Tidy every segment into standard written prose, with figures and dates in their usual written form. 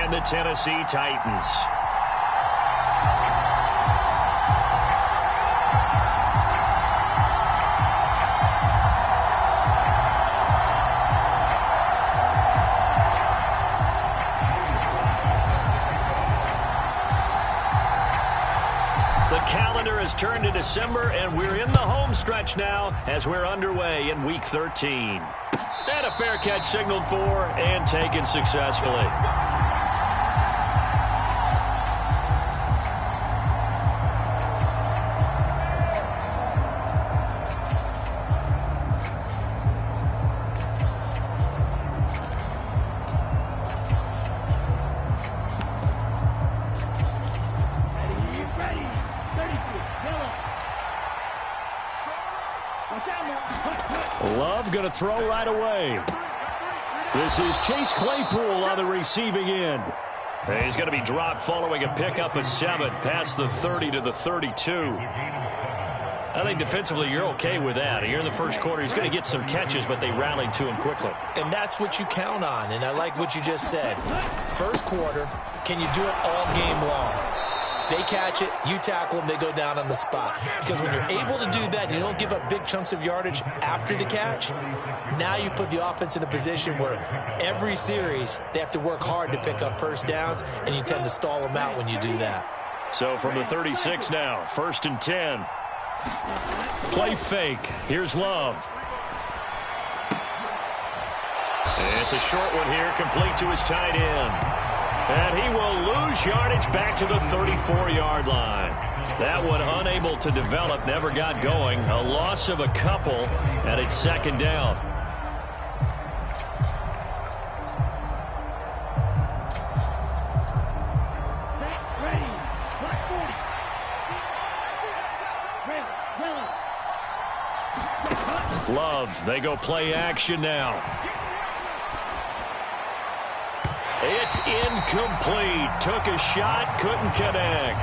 and the Tennessee Titans. Turn to December, and we're in the home stretch now as we're underway in Week 13. And a fair catch signaled for and taken successfully. Love going to throw right away. This is Chase Claypool on the receiving end. He's going to be dropped following a pickup of 7 past the 30 to the 32. I think defensively you're okay with that. Here in the first quarter, he's going to get some catches, but they rallied to him quickly. And that's what you count on, and I like what you just said. First quarter, can you do it all game long? They catch it, you tackle them, they go down on the spot. Because when you're able to do that, and you don't give up big chunks of yardage after the catch, now you put the offense in a position where every series they have to work hard to pick up first downs, and you tend to stall them out when you do that. So from the 36 now, 1st and 10. Play fake. Here's Love. It's a short one here, complete to his tight end. And he will lose yardage back to the 34-yard line. That one unable to develop, never got going. A loss of a couple, and it's 2nd down. Love, they go play action now. It's incomplete. Took a shot, couldn't connect.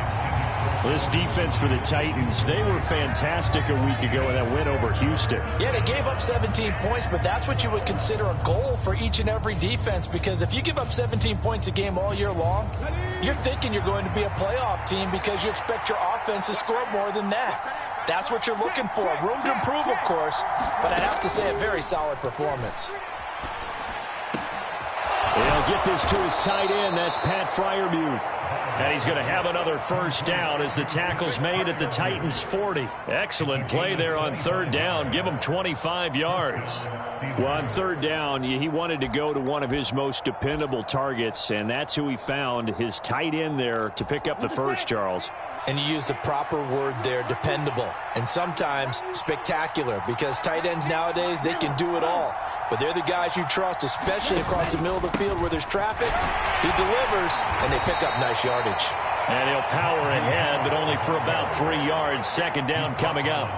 This defense for the Titans, they were fantastic a week ago in that win over Houston. Yeah, they gave up 17 points, but that's what you would consider a goal for each and every defense, because if you give up 17 points a game all year long, you're thinking you're going to be a playoff team because you expect your offense to score more than that. That's what you're looking for. Room to improve, of course, but I'd have to say a very solid performance. They'll get this to his tight end. That's Pat Freiermuth. And he's going to have another first down as the tackle's made at the Titans' 40. Excellent play there on 3rd down. Give him 25 yards. Well, on 3rd down, he wanted to go to one of his most dependable targets, and that's who he found, his tight end there, to pick up the first, Charles. And you use the proper word there, dependable, and sometimes spectacular, because tight ends nowadays, they can do it all. But they're the guys you trust, especially across the middle of the field where there's traffic. He delivers, and they pick up nice yardage. And he'll power ahead, but only for about 3 yards. 2nd down coming up.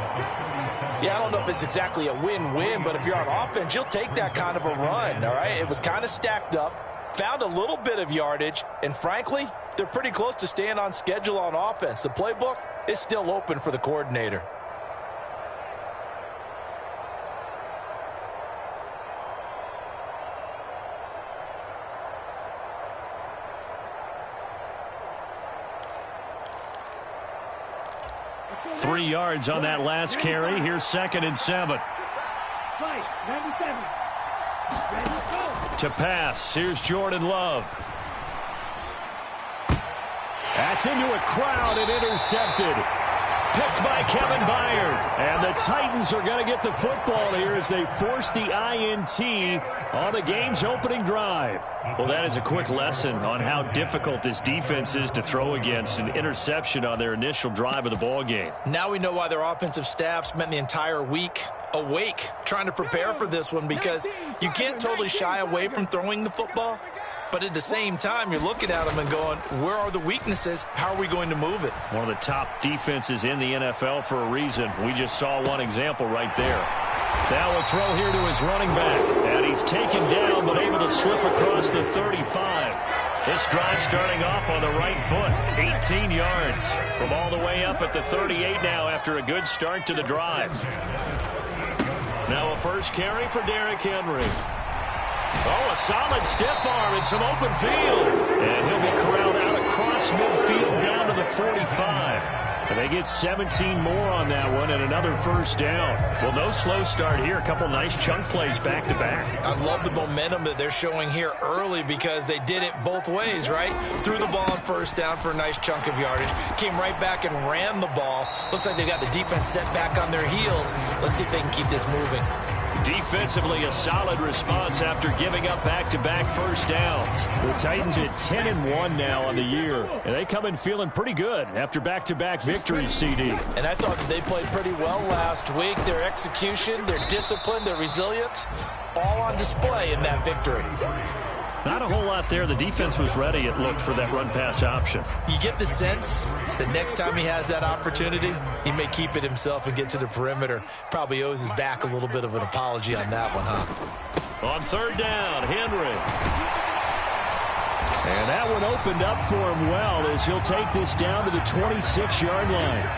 Yeah, I don't know if it's exactly a win-win, but if you're on offense, you'll take that kind of a run, all right? It was kind of stacked up, found a little bit of yardage, and frankly, they're pretty close to staying on schedule on offense. The playbook is still open for the coordinator. Three yards on that last carry. Here's 2nd and 7. To pass. Here's Jordan Love. That's into a crowd and intercepted. Picked by Kevin Byard. And the Titans are going to get the football here as they force the INT on the game's opening drive. Well, that is a quick lesson on how difficult this defense is to throw against. An interception on their initial drive of the ball game. Now we know why their offensive staff spent the entire week awake trying to prepare for this one, because you can't totally shy away from throwing the football. But at the same time, you're looking at them and going, where are the weaknesses? How are we going to move it? One of the top defenses in the NFL for a reason. We just saw one example right there. Now a throw here to his running back. And he's taken down, but able to slip across the 35. This drive starting off on the right foot. 18 yards from all the way up at the 38 now after a good start to the drive. Now a first carry for Derrick Henry. Oh, a solid stiff arm and some open field. And he'll be corralled out across midfield down to the 45. And they get 17 more on that one and another first down. Well, no slow start here. A couple nice chunk plays back-to-back. I love the momentum that they're showing here early because they did it both ways, right? Threw the ball on first down for a nice chunk of yardage. Came right back and ran the ball. Looks like they got the defense set back on their heels. Let's see if they can keep this moving. Defensively, a solid response after giving up back-to-back first downs. The Titans at 10-1 now on the year, and they come in feeling pretty good after back-to-back victories, CD. And I thought that they played pretty well last week. Their execution, their discipline, their resilience, all on display in that victory. Not a whole lot there. The defense was ready, it looked, for that run-pass option. You get the sense that next time he has that opportunity, he may keep it himself and get to the perimeter. Probably owes his back a little bit of an apology on that one, huh? On third down, Henry. And that one opened up for him well as he'll take this down to the 26-yard line.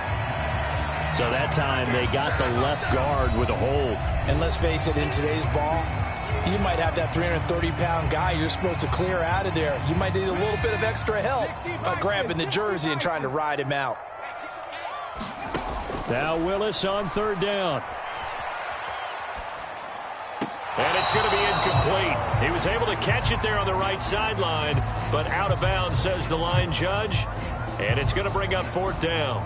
So that time they got the left guard with a hold. And let's face it, in today's ball, you might have that 330-pound guy you're supposed to clear out of there. You might need a little bit of extra help by grabbing the jersey and trying to ride him out. Now Willis on third down. And it's going to be incomplete. He was able to catch it there on the right sideline, but out of bounds, says the line judge. And it's going to bring up fourth down.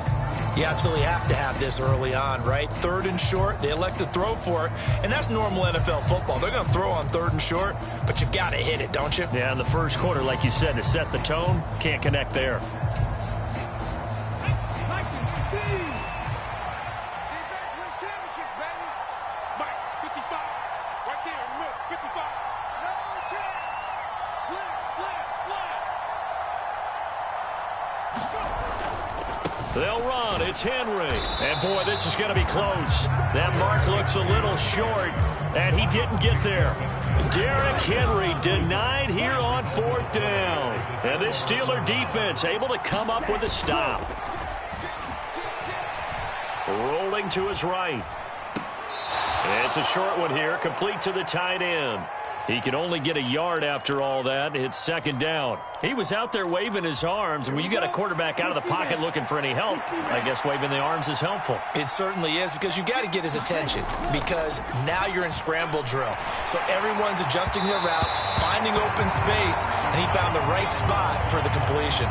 You absolutely have to have this early on, right? Third and short, they elect to throw for it, and that's normal NFL football. They're going to throw on third and short, but you've got to hit it, don't you? Yeah, in the first quarter, like you said, to set the tone, can't connect there. They'll run. It's Henry. And, boy, this is going to be close. That mark looks a little short, and he didn't get there. Derrick Henry denied here on fourth down. And this Steeler defense able to come up with a stop. Rolling to his right. It's a short one here, complete to the tight end. He can only get a yard after all that. It's second down. He was out there waving his arms, and when you got a quarterback out of the pocket looking for any help, I guess waving the arms is helpful. It certainly is, because you got to get his attention, because now you're in scramble drill. So everyone's adjusting their routes, finding open space, and he found the right spot for the completion.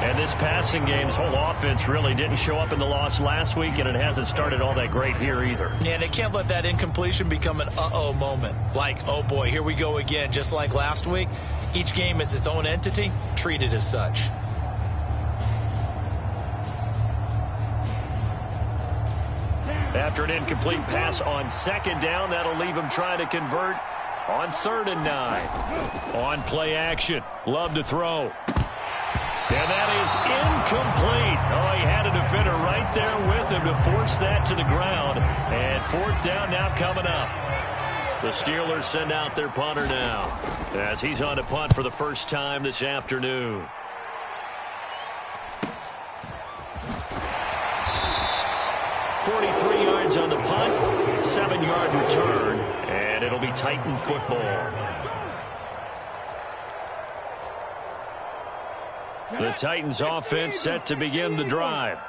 And this passing game, this whole offense really didn't show up in the loss last week, and it hasn't started all that great here either. Yeah, and they can't let that incompletion become an uh-oh moment. Like, oh boy, here we go again, just like last week. Each game is its own entity, treated as such. After an incomplete pass on second down, that'll leave him trying to convert on 3rd and 9. On play action, Love to throw. And that is incomplete. Oh, he had a defender right there with him to force that to the ground. And fourth down now coming up. The Steelers send out their punter now as he's on to punt for the first time this afternoon. .43 yards on the punt, 7-yard return, and it'll be Titan football. The Titans offense set to begin the drive.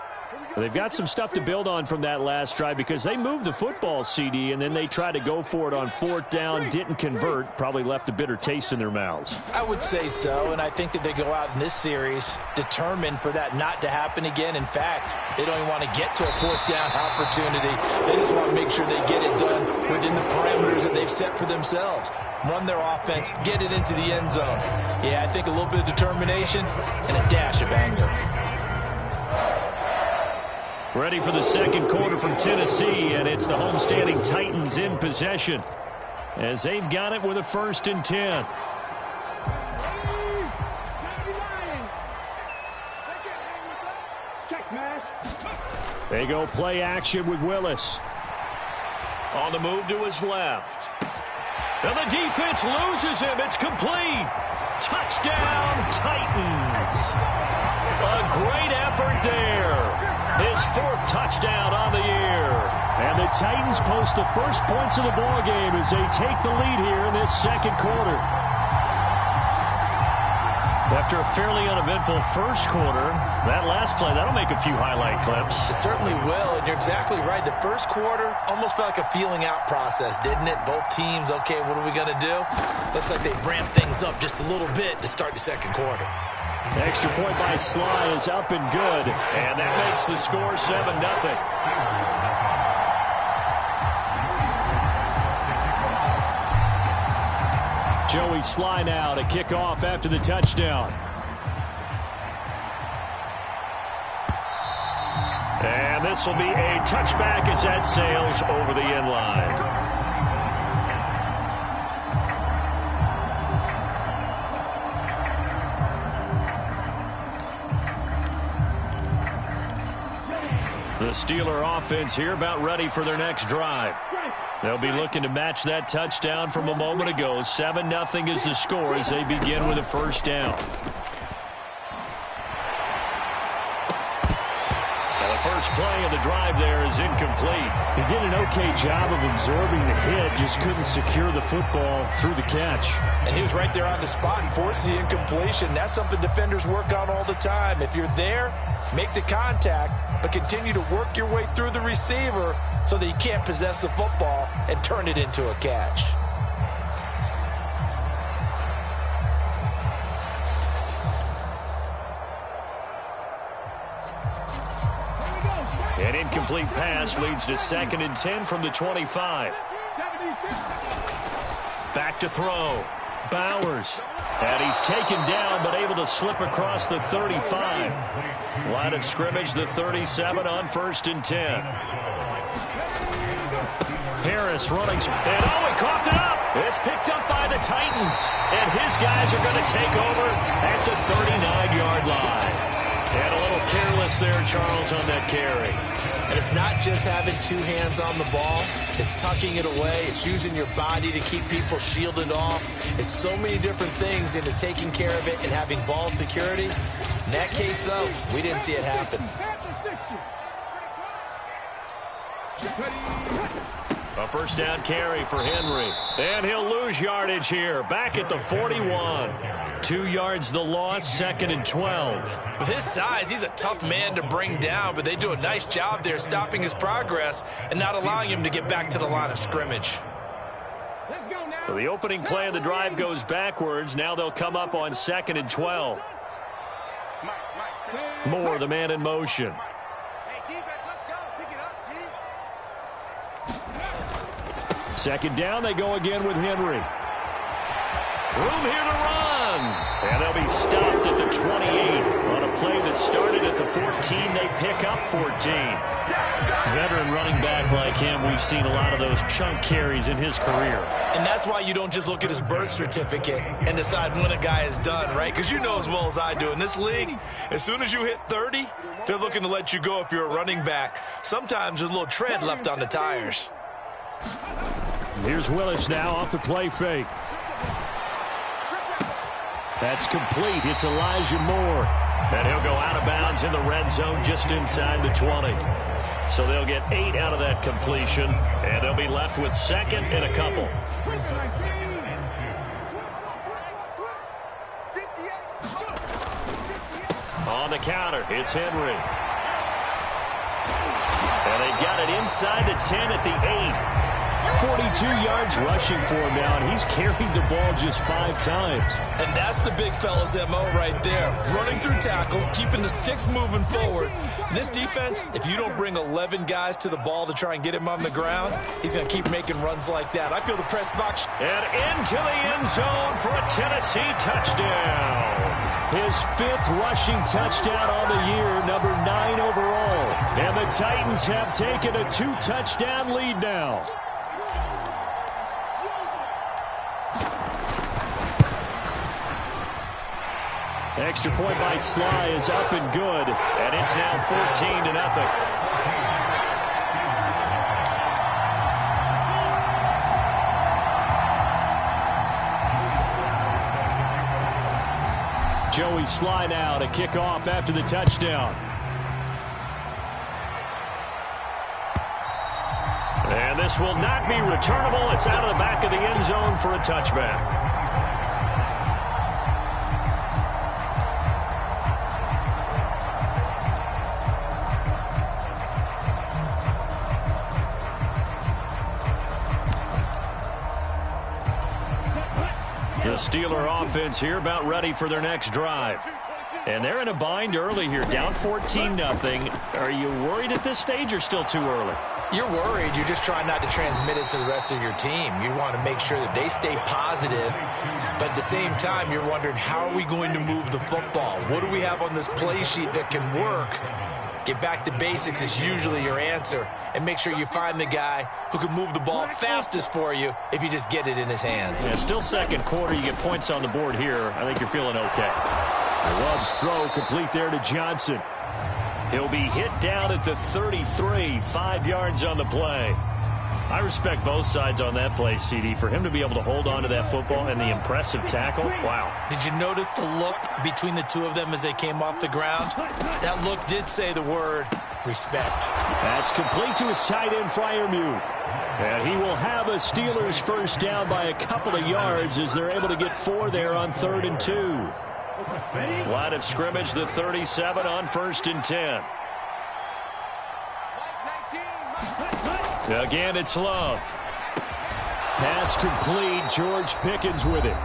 They've got some stuff to build on from that last drive because they moved the football, CD, and then they tried to go for it on fourth down, didn't convert, probably left a bitter taste in their mouths. I would say so, and I think that they go out in this series determined for that not to happen again. In fact, they don't even want to get to a fourth down opportunity. They just want to make sure they get it done within the parameters that they've set for themselves. Run their offense, get it into the end zone. Yeah, I think a little bit of determination and a dash of anger. Ready for the second quarter from Tennessee, and it's the homestanding Titans in possession as they've got it with a 1st and 10. They go play action with Willis. On the move to his left. And the defense loses him. It's complete. Touchdown, Titans. A great effort there. His 4th touchdown on the year. And the Titans post the first points of the ball game as they take the lead here in this second quarter. After a fairly uneventful first quarter, that last play, that'll make a few highlight clips. It certainly will, and you're exactly right. The first quarter almost felt like a feeling out process, didn't it? Both teams, okay, what are we going to do? Looks like they ramped things up just a little bit to start the second quarter. Extra point by Sly is up and good, and that makes the score 7-0. Joey Sly now to kick off after the touchdown. And this will be a touchback as that sails over the end line. The Steeler offense here about ready for their next drive. They'll be looking to match that touchdown from a moment ago. 7-0 is the score as they begin with a first down. Now the first play of the drive there is incomplete. He did an okay job of absorbing the hit, just couldn't secure the football through the catch. And he was right there on the spot and forced the incompletion. That's something defenders work on all the time. If you're there, make the contact, but continue to work your way through the receiver so that you can't possess the football and turn it into a catch. An incomplete pass leads to 2nd and 10 from the 25. Back to throw. Bowers. And he's taken down but able to slip across the 35. Line of scrimmage, the 37 on 1st and 10. Harris running. And he coughed it up. It's picked up by the Titans. And his guys are going to take over at the 39-yard line. And a little careless there, Charles, on that carry. And it's not just having two hands on the ball. It's tucking it away. It's using your body to keep people shielded off. It's so many different things into taking care of it and having ball security. In that case, though, we didn't see it happen. A first down carry for Henry. And he'll lose yardage here. Back at the 41. 2 yards the loss, 2nd and 12. With his size, he's a tough man to bring down, but they do a nice job there stopping his progress and not allowing him to get back to the line of scrimmage. So the opening play of the drive goes backwards. Now they'll come up on 2nd and 12. Moore, the man in motion. Second down, they go again with Henry. Room here to run. And they'll be stopped at the 28. On a play that started at the 14, they pick up 14. Veteran running back like him, we've seen a lot of those chunk carries in his career. And that's why you don't just look at his birth certificate and decide when a guy is done, right? Because you know as well as I do, in this league, as soon as you hit 30, they're looking to let you go if you're a running back. Sometimes there's a little tread left on the tires. Here's Willis now off the play fake. That's complete. It's Elijah Moore. And he'll go out of bounds in the red zone just inside the 20. So they'll get 8 out of that completion, and they'll be left with 2nd and a couple. On the counter, it's Henry. And they've got it inside the 10 at the 8. 42 yards rushing for him now, and he's carried the ball just 5 times. And that's the big fella's MO right there. Running through tackles, keeping the sticks moving forward. This defense, if you don't bring 11 guys to the ball to try and get him on the ground, he's going to keep making runs like that. I feel the press box. And into the end zone for a Tennessee touchdown. His 5th rushing touchdown on the year, number 9 overall. And the Titans have taken a 2-touchdown lead now. Extra point by Sly is up and good, and it's now 14-0. Joey Sly now to kick off after the touchdown. And this will not be returnable. It's out of the back of the end zone for a touchback. Steeler offense here about ready for their next drive. And they're in a bind early here, down 14-0. Are you worried at this stage or still too early? You're worried. You're just trying not to transmit it to the rest of your team. You want to make sure that they stay positive. But at the same time, you're wondering, how are we going to move the football? What do we have on this play sheet that can work? Get back to basics is usually your answer. And make sure you find the guy who can move the ball fastest for you if you just get it in his hands. Yeah, still second quarter. You get points on the board here. I think you're feeling okay. Love's throw complete there to Johnson. He'll be hit down at the 33, 5 yards on the play. I respect both sides on that play, CD. For him to be able to hold on to that football and the impressive tackle, wow. Did you notice the look between the two of them as they came off the ground? That look did say the word respect. That's complete to his tight end, Freiermuth. And he will have a Steelers first down by a couple of yards as they're able to get 4 there on 3rd and 2. Line of scrimmage, the 37 on 1st and 10. Again, it's Love. Pass complete. George Pickens with it.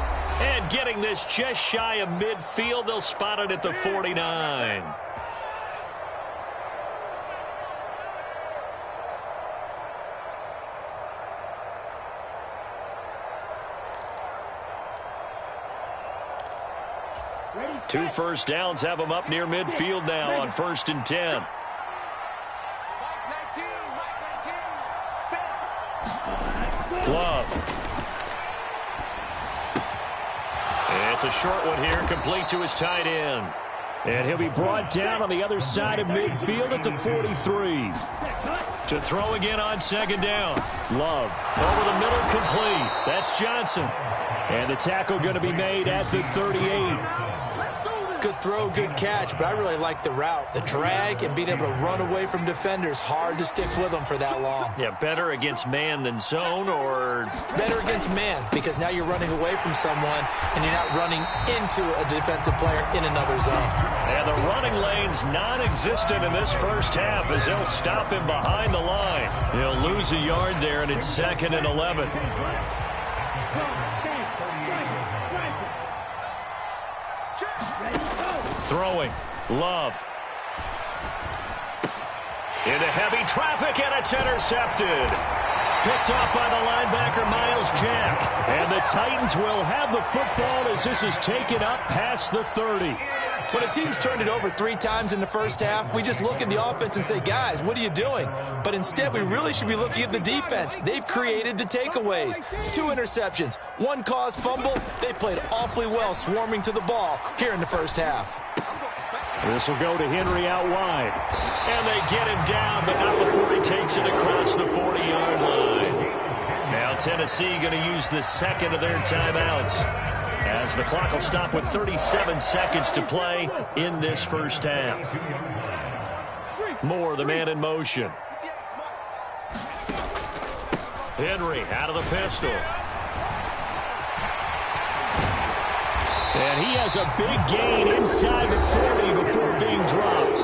And getting this just shy of midfield, they'll spot it at the 49. Two first downs have them up near midfield now on 1st and 10. Love. It's a short one here, complete to his tight end. And he'll be brought down on the other side of midfield at the 43. To throw again on 2nd down. Love. Over the middle, complete. That's Johnson. And the tackle going to be made at the 38. Good throw, good catch, but I really like the route. The drag and being able to run away from defenders, hard to stick with them for that long. Yeah, better against man than zone, or? Better against man, because now you're running away from someone and you're not running into a defensive player in another zone. And the running lane's non-existent in this first half as they'll stop him behind the line. He'll lose a yard there, and it's 2nd and 11. Throwing. Love. Into heavy traffic, and it's intercepted. Picked off by the linebacker, Miles Jack. And the Titans will have the football as this is taken up past the 30. When a team's turned it over 3 times in the first half, we just look at the offense and say, guys, what are you doing? But instead, we really should be looking at the defense. They've created the takeaways. 2 interceptions, 1 caused fumble. They played awfully well swarming to the ball here in the first half. This will go to Henry out wide. And they get him down, but not before he takes it across the 40-yard line. Now Tennessee going to use the second of their timeouts, as the clock will stop with 37 seconds to play in this first half. Moore, the man in motion. Henry out of the pistol. And he has a big gain inside the 40 before being dropped.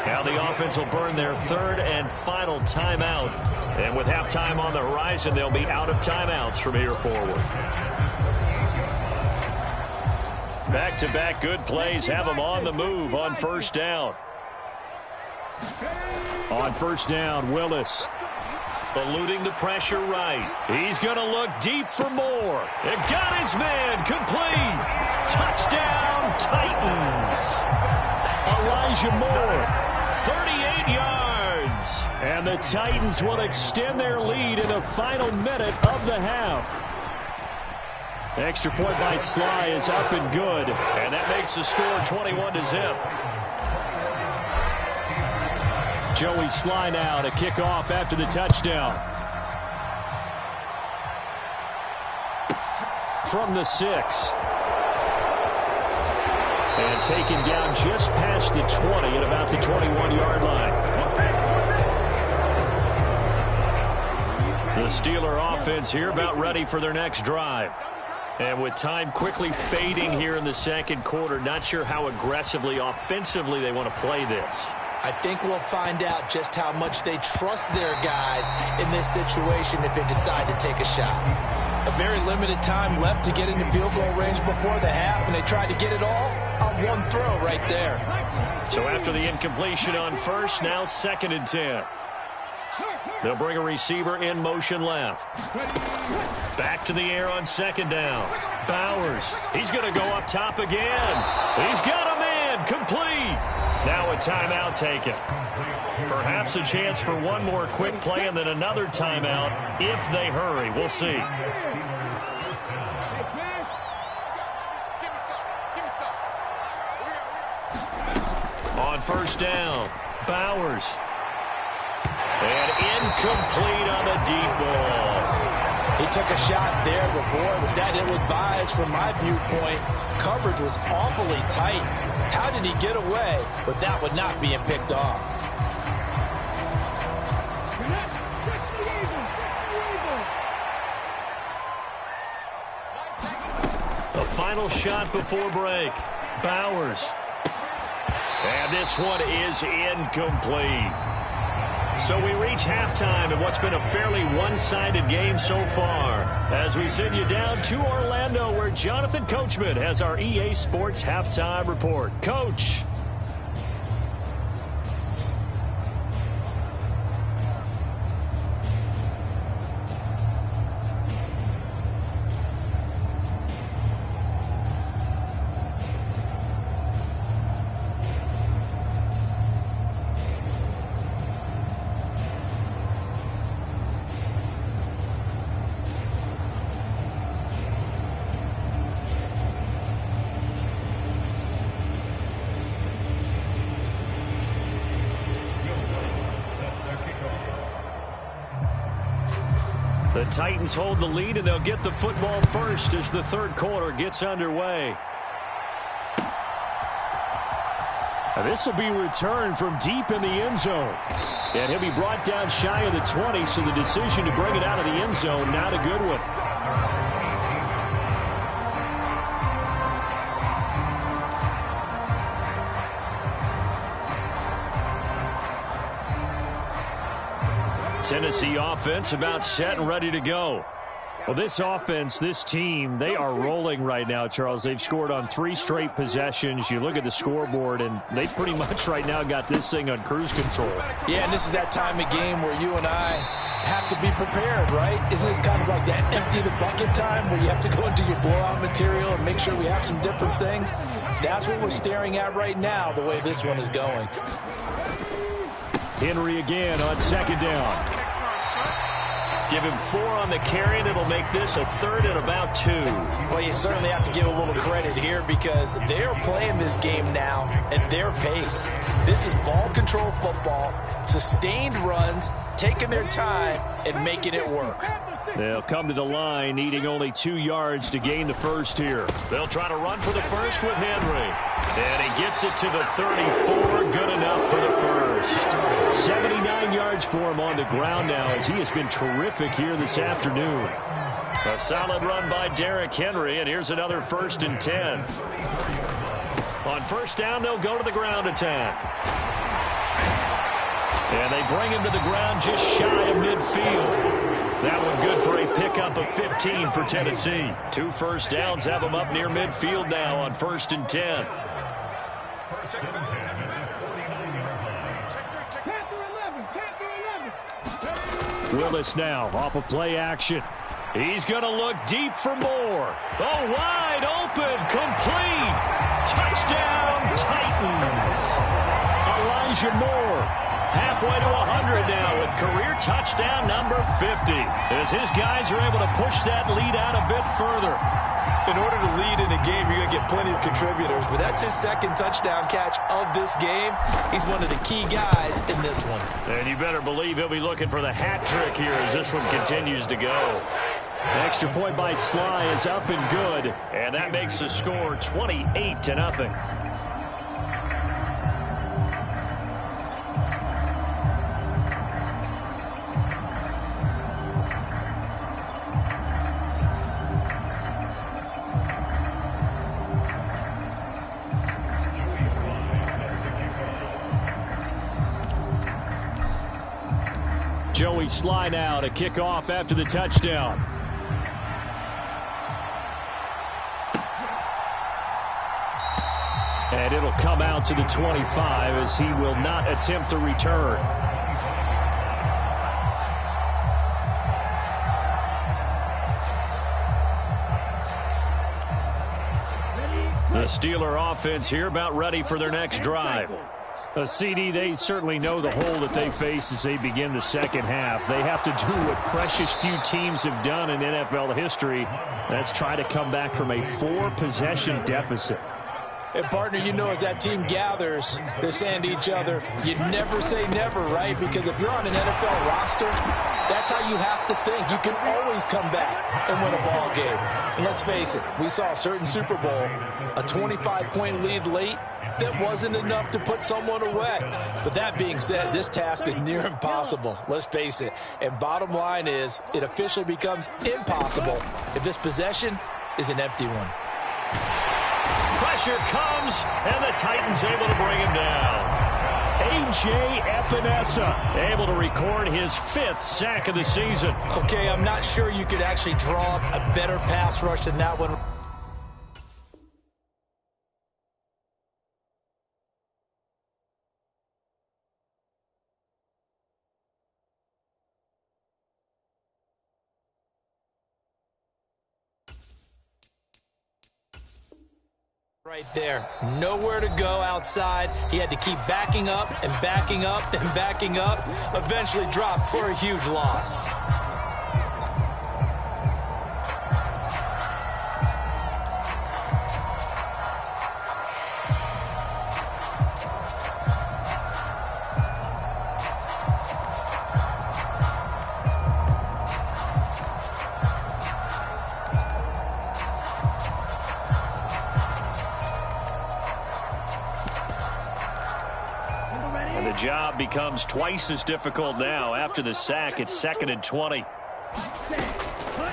Now the offense will burn their 3rd and final timeout. And with halftime on the horizon, they'll be out of timeouts from here forward. Back-to-back good plays have them on the move on 1st down. On 1st down, Willis. Eluding the pressure right. He's going to look deep for Moore. It got his man. Complete. Touchdown, Titans. Elijah Moore. 38 yards. And the Titans will extend their lead in the final minute of the half. Extra point by Sly is up and good. And that makes the score 21-0. Joey Sly now to kick off after the touchdown. From the 6. And taken down just past the 20 at about the 21-yard line. The Steeler offense here about ready for their next drive. And with time quickly fading here in the second quarter, not sure how aggressively, offensively they want to play this. I think we'll find out just how much they trust their guys in this situation if they decide to take a shot. A very limited time left to get into field goal range before the half, and they tried to get it all on one throw right there. So after the incompletion on first, now 2nd and 10. They'll bring a receiver in motion left. Back to the air on 2nd down. Bowers. He's going to go up top again. He's got a man. Complete. Now a timeout taken. Perhaps a chance for one more quick play and then another timeout if they hurry. We'll see. On 1st down, Bowers. And incomplete on the deep ball. He took a shot there, but boy, was that ill-advised from my viewpoint. Coverage was awfully tight. How did he get away with that one not being picked off? The final shot before break. Bowers. And this one is incomplete. So we reach halftime in what's been a fairly one-sided game so far. As we send you down to Orlando, where Jonathan Coachman has our EA Sports Halftime Report. Coach. The Titans hold the lead, and they'll get the football first as the 3rd quarter gets underway. This will be returned from deep in the end zone. And he'll be brought down shy of the 20, so the decision to bring it out of the end zone, not a good one. Tennessee offense about set and ready to go. Well, this offense, this team, they are rolling right now, Charles. They've scored on 3 straight possessions. You look at the scoreboard, and they pretty much right now got this thing on cruise control. Yeah, and this is that time of game where you and I have to be prepared, right? Isn't this kind of like that empty the bucket time where you have to go into your blowout material and make sure we have some different things? That's what we're staring at right now, the way this one is going. Henry again on 2nd down. Give him 4 on the carry, and it'll make this a 3rd and about 2. Well, you certainly have to give a little credit here because they're playing this game now at their pace. This is ball control football, sustained runs, taking their time, and making it work. They'll come to the line, needing only 2 yards to gain the first here. They'll try to run for the first with Henry. And he gets it to the 34. Good enough for the first. 79 yards for him on the ground now, as he has been terrific here this afternoon. A solid run by Derrick Henry, and here's another 1st and 10. On 1st down, they'll go to the ground attack. And they bring him to the ground just shy of midfield. That one good for a pickup of 15 for Tennessee. 2 first downs have them up near midfield now on 1st and 10. Willis now off of play action. He's going to look deep for more. Oh, wide open, complete. Touchdown, Titans. Elijah Moore halfway to 100 now with career touchdown number 50. As his guys are able to push that lead out a bit further. In order to lead in a game, you're going to get plenty of contributors, but that's his 2nd touchdown catch of this game. He's one of the key guys in this one. And you better believe he'll be looking for the hat trick here as this one continues to go. Extra point by Sly is up and good. And that makes the score 28-0. Joey Sly now to kick off after the touchdown. And it'll come out to the 25 as he will not attempt to return. The Steeler offense here about ready for their next drive. CD, they certainly know the hole that they face as they begin the second half. They have to do what precious few teams have done in NFL history. That's try to come back from a 4-possession deficit. And, partner, you know, as that team gathers, they're saying to each other, you never say never, right? Because if you're on an NFL roster, that's how you have to think. You can always come back and win a ball game. And let's face it, we saw a certain Super Bowl, a 25-point lead late, that wasn't enough to put someone away. But that being said, this task is near impossible. Let's face it. And bottom line is, it officially becomes impossible if this possession is an empty one. Pressure comes, and the Titans able to bring him down. A.J. Epinesa able to record his 5th sack of the season. Okay, I'm not sure you could actually draw up a better pass rush than that one. Right there. Nowhere to go outside. He had to keep backing up and backing up and backing up. Eventually dropped for a huge loss. The job becomes twice as difficult now. After the sack, it's 2nd and 20.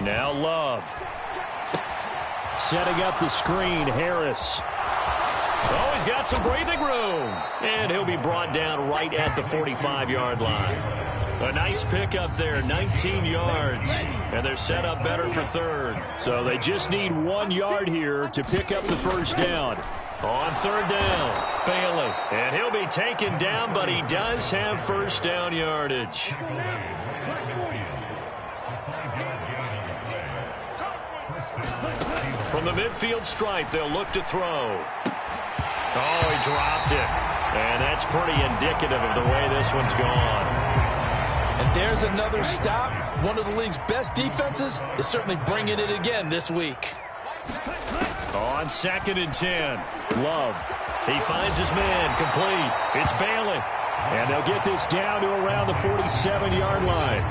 Now Love. Setting up the screen, Harris. Oh, he's got some breathing room. And he'll be brought down right at the 45-yard line. A nice pickup there, 19 yards. And they're set up better for 3rd. So they just need 1 yard here to pick up the first down. On 3rd down, Bailey. And he'll be taken down, but he does have first down yardage. From the midfield stripe, they'll look to throw. Oh, he dropped it. And that's pretty indicative of the way this one's gone. And there's another stop. One of the league's best defenses is certainly bringing it again this week. On 2nd and 10, Love. He finds his man, complete. It's Bailey. And they'll get this down to around the 47-yard line.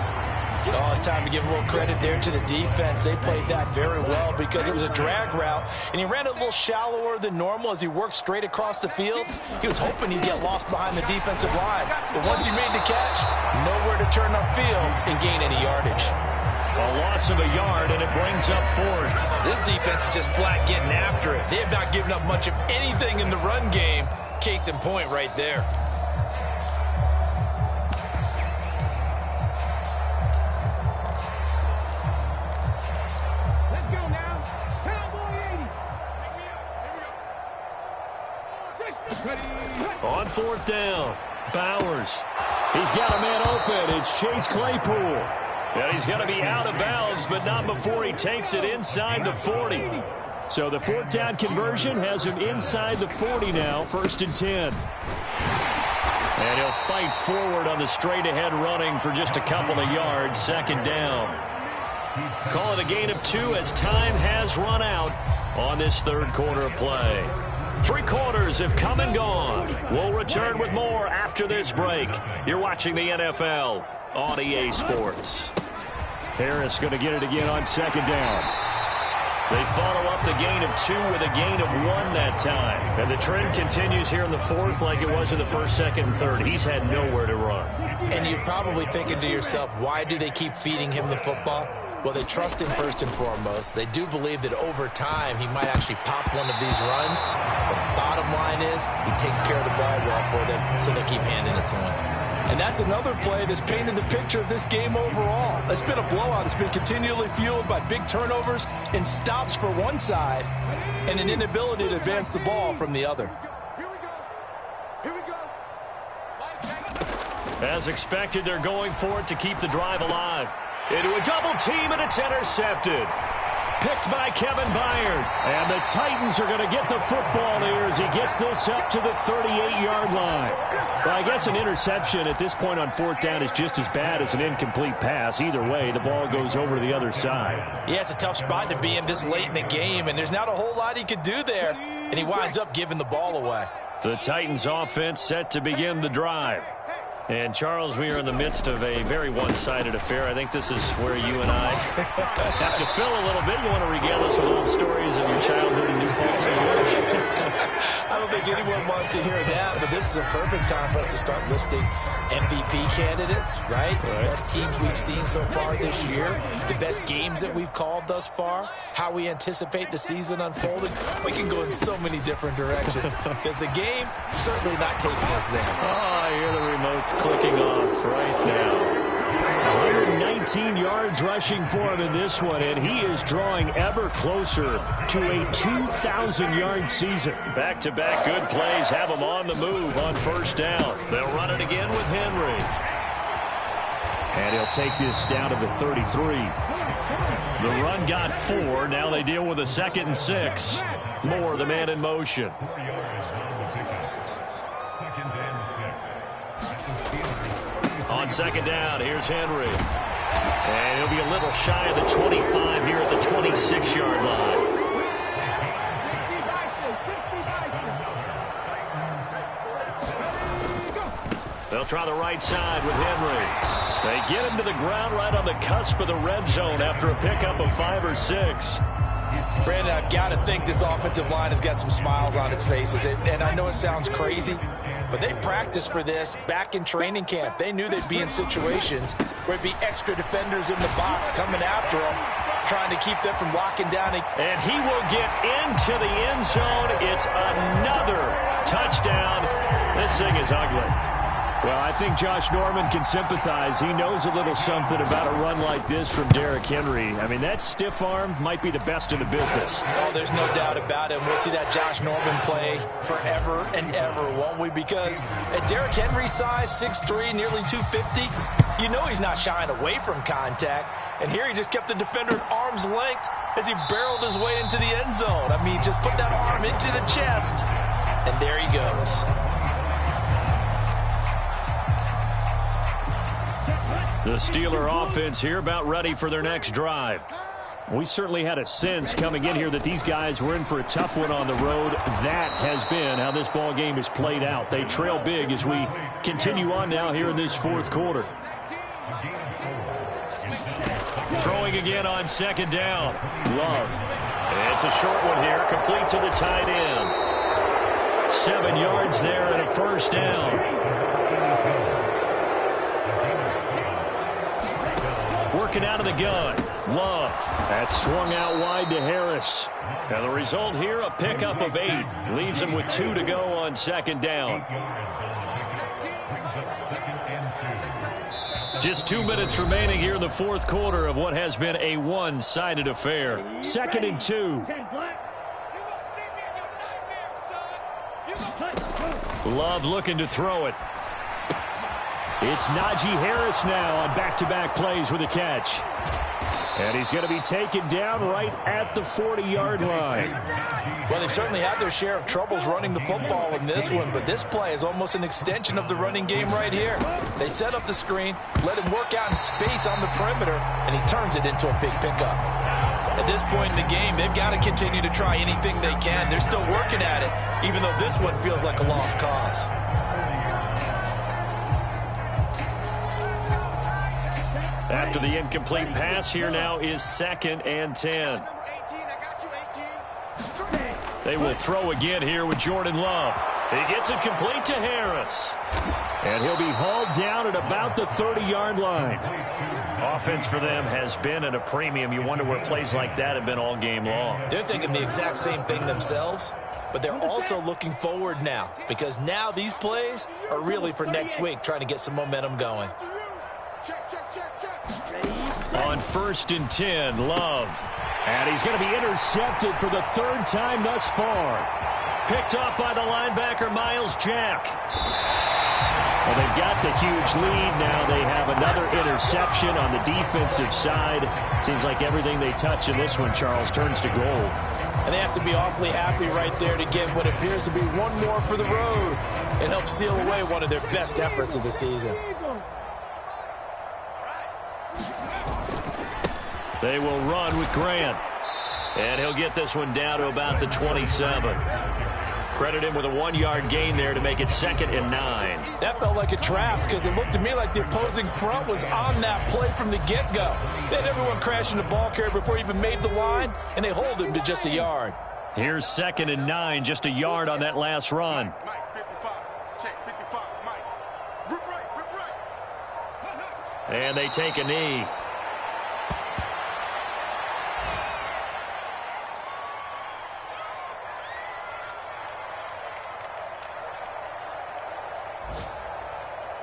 Oh, it's time to give a little credit there to the defense. They played that very well because it was a drag route, and he ran a little shallower than normal as he worked straight across the field. He was hoping he'd get lost behind the defensive line. But once he made the catch, nowhere to turn upfield and gain any yardage. A loss of a yard, and it brings up 4th. This defense is just flat getting after it. They have not given up much of anything in the run game. Case in point right there. Let's go now. Cowboy 80. On 4th down, Bowers. He's got a man open. It's Chase Claypool. And he's going to be out of bounds, but not before he takes it inside the 40. So the 4th down conversion has him inside the 40 now, 1st and 10. And he'll fight forward on the straight-ahead running for just a couple of yards, 2nd down. Call it a gain of 2 as time has run out on this 3rd quarter of play. 3 quarters have come and gone. We'll return with more after this break. You're watching the NFL on EA Sports. Harris going to get it again on 2nd down. They follow up the gain of 2 with a gain of 1 that time. And the trend continues here in the 4th like it was in the 1st, 2nd, and 3rd. He's had nowhere to run. And you're probably thinking to yourself, why do they keep feeding him the football? Well, they trust him first and foremost. They do believe that over time he might actually pop one of these runs. But bottom line is he takes care of the ball well for them, so they'll keep handing it to him. And that's another play that's painted the picture of this game overall. It's been a blowout. It's been continually fueled by big turnovers and stops for one side and an inability to advance the ball from the other. As expected, they're going for it to keep the drive alive. Into a double team, and it's intercepted. Picked by Kevin Byard. And the Titans are going to get the football here as he gets this up to the 38-yard line. Well, I guess an interception at this point on fourth down is just as bad as an incomplete pass. Either way, the ball goes over to the other side. Yeah, it's a tough spot to be in this late in the game, and there's not a whole lot he could do there. And he winds up giving the ball away. The Titans offense set to begin the drive. And, Charles, we are in the midst of a very one-sided affair. I think this is where you and I have to fill a little bit. You want to regale us with old stories of your childhood in New Paltz, New York? I don't think anyone wants to hear that, but this is a perfect time for us to start listing MVP candidates, right? The best teams we've seen so far this year, the best games that we've called thus far, how we anticipate the season unfolding. We can go in so many different directions because the game certainly not taking us there. Oh, I hear the remotes clicking off right now. 119 yards rushing for him in this one, and he is drawing ever closer to a 2,000-yard season. Back-to-back good plays have him on the move on first down. They'll run it again with Henry. And he'll take this down to the 33. The run got 4. Now they deal with a 2nd and 6. Moore, the man in motion. On second down, here's Henry. And he'll be a little shy of the 25 here at the 26-yard line. They'll try the right side with Henry. They get him to the ground right on the cusp of the red zone after a pickup of 5 or 6. Brandon, I've got to think this offensive line has got some smiles on its faces. And I know it sounds crazy, but they practiced for this back in training camp. They knew they'd be in situations where it'd be extra defenders in the box coming after them, trying to keep them from locking down. And he will get into the end zone. It's another touchdown. This thing is ugly. Well, I think Josh Norman can sympathize. He knows a little something about a run like this from Derrick Henry. I mean, that stiff arm might be the best in the business. Oh, there's no doubt about it. We'll see that Josh Norman play forever and ever, won't we? Because at Derrick Henry's size, 6'3", nearly 250, you know he's not shying away from contact. And here he just kept the defender at arm's length as he barreled his way into the end zone. I mean, just put that arm into the chest, and there he goes. The Steeler offense here about ready for their next drive. We certainly had a sense coming in here that these guys were in for a tough one on the road. That has been how this ball game is played out. They trail big as we continue on now here in this fourth quarter. Throwing again on second down. Love. It's a short one here, complete to the tight end. 7 yards there and a first down. Working out of the gun. Love. That swung out wide to Harris. And the result here, a pickup of 8. Leaves him with 2 to go on second down. Just 2 minutes remaining here in the fourth quarter of what has been a one-sided affair. 2nd and 2. Love looking to throw it. It's Najee Harris now on back-to-back plays with a catch. And he's going to be taken down right at the 40-yard line. Well, they certainly had their share of troubles running the football in this one, but this play is almost an extension of the running game right here. They set up the screen, let him work out in space on the perimeter, and he turns it into a big pickup. At this point in the game, they've got to continue to try anything they can. They're still working at it, even though this one feels like a lost cause. After the incomplete pass, here now is 2nd and 10. They will throw again here with Jordan Love. He gets it complete to Harris. And he'll be hauled down at about the 30-yard line. Offense for them has been at a premium. You wonder where plays like that have been all game long. They're thinking the exact same thing themselves, but they're also looking forward now because now these plays are really for next week, trying to get some momentum going. On 1st and 10, Love. And he's going to be intercepted for the 3rd time thus far. Picked off by the linebacker, Miles Jack. Well, they've got the huge lead. Now they have another interception on the defensive side. Seems like everything they touch in this one, Charles, turns to gold. And they have to be awfully happy right there to get what appears to be one more for the road. It helps seal away one of their best efforts of the season. They will run with Grant. And he'll get this one down to about the 27. Credit him with a 1-yard gain there to make it 2nd and 9. That felt like a trap because it looked to me like the opposing front was on that play from the get-go. They had everyone crashing the ball carrier before he even made the line, and they hold him to just a yard. Here's 2nd and 9, just a yard on that last run. And they take a knee.